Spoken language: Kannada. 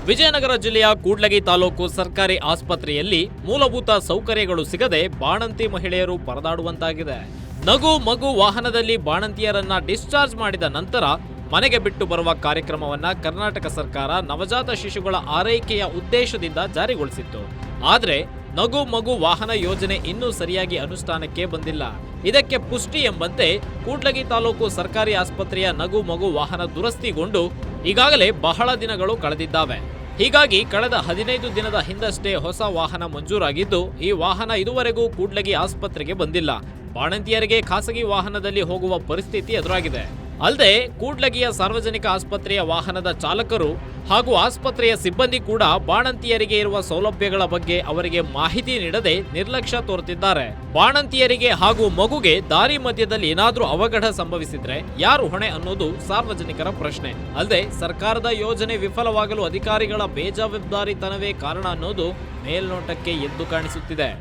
ವಿಜಯನಗರ ಜಿಲ್ಲೆಯ ಕೂಡ್ಲಗಿ ತಾಲೂಕು ಸರ್ಕಾರಿ ಆಸ್ಪತ್ರೆಯಲ್ಲಿ ಮೂಲಭೂತ ಸೌಕರ್ಯಗಳು ಸಿಗದೆ ಬಾಣಂತಿ ಮಹಿಳೆಯರು ಪರದಾಡುವಂತಾಗಿದೆ. ನಗು ಮಗು ವಾಹನದಲ್ಲಿ ಬಾಣಂತಿಯರನ್ನ ಡಿಸ್ಚಾರ್ಜ್ ಮಾಡಿದ ನಂತರ ಮನೆಗೆ ಬಿಟ್ಟು ಬರುವ ಕಾರ್ಯಕ್ರಮವನ್ನ ಕರ್ನಾಟಕ ಸರ್ಕಾರ ನವಜಾತ ಶಿಶುಗಳ ಆರೈಕೆಯ ಉದ್ದೇಶದಿಂದ ಜಾರಿಗೊಳಿಸಿತ್ತು. ಆದರೆ ನಗು ಮಗು ವಾಹನ ಯೋಜನೆ ಇನ್ನೂ ಸರಿಯಾಗಿ ಅನುಷ್ಠಾನಕ್ಕೆ ಬಂದಿಲ್ಲ. ಇದಕ್ಕೆ ಪುಷ್ಟಿ ಎಂಬಂತೆ ಕೂಡ್ಲಗಿ ತಾಲೂಕು ಸರ್ಕಾರಿ ಆಸ್ಪತ್ರೆಯ ನಗು ಮಗು ವಾಹನ ದುರಸ್ತಿಗೊಂಡು ಈಗಾಗಲೇ ಬಹಳ ದಿನಗಳು ಕಳೆದಿದ್ದಾವೆ. ಹೀಗಾಗಿ ಕಳೆದ 15 ದಿನದ ಹಿಂದಷ್ಟೇ ಹೊಸ ವಾಹನ ಮಂಜೂರಾಗಿದ್ದು, ಈ ವಾಹನ ಇದುವರೆಗೂ ಕೂಡ್ಲಗಿ ಆಸ್ಪತ್ರೆಗೆ ಬಂದಿಲ್ಲ. ಬಾಣಂತಿಯರಿಗೆ ಖಾಸಗಿ ವಾಹನದಲ್ಲಿ ಹೋಗುವ ಪರಿಸ್ಥಿತಿ ಎದುರಾಗಿದೆ. ಅಲ್ಲದೆ ಕೂಡ್ಲಗಿಯ ಸಾರ್ವಜನಿಕ ಆಸ್ಪತ್ರೆಯ ವಾಹನದ ಚಾಲಕರು ಹಾಗೂ ಆಸ್ಪತ್ರೆಯ ಸಿಬ್ಬಂದಿ ಕೂಡ ಬಾಣಂತಿಯರಿಗೆ ಇರುವ ಸೌಲಭ್ಯಗಳ ಬಗ್ಗೆ ಅವರಿಗೆ ಮಾಹಿತಿ ನೀಡದೆ ನಿರ್ಲಕ್ಷ್ಯ ತೋರುತ್ತಿದ್ದಾರೆ. ಬಾಣಂತಿಯರಿಗೆ ಹಾಗೂ ಮಗುಗೆ ದಾರಿ ಮಧ್ಯದಲ್ಲಿ ಏನಾದ್ರೂ ಅವಘಡ ಸಂಭವಿಸಿದ್ರೆ ಯಾರು ಹೊಣೆ ಅನ್ನೋದು ಸಾರ್ವಜನಿಕರ ಪ್ರಶ್ನೆ. ಅಲ್ಲದೆ ಸರ್ಕಾರದ ಯೋಜನೆ ವಿಫಲವಾಗಲು ಅಧಿಕಾರಿಗಳ ಬೇಜವಾಬ್ದಾರಿತನವೇ ಕಾರಣ ಅನ್ನೋದು ಮೇಲ್ನೋಟಕ್ಕೆ ಎದ್ದು ಕಾಣಿಸುತ್ತಿದೆ.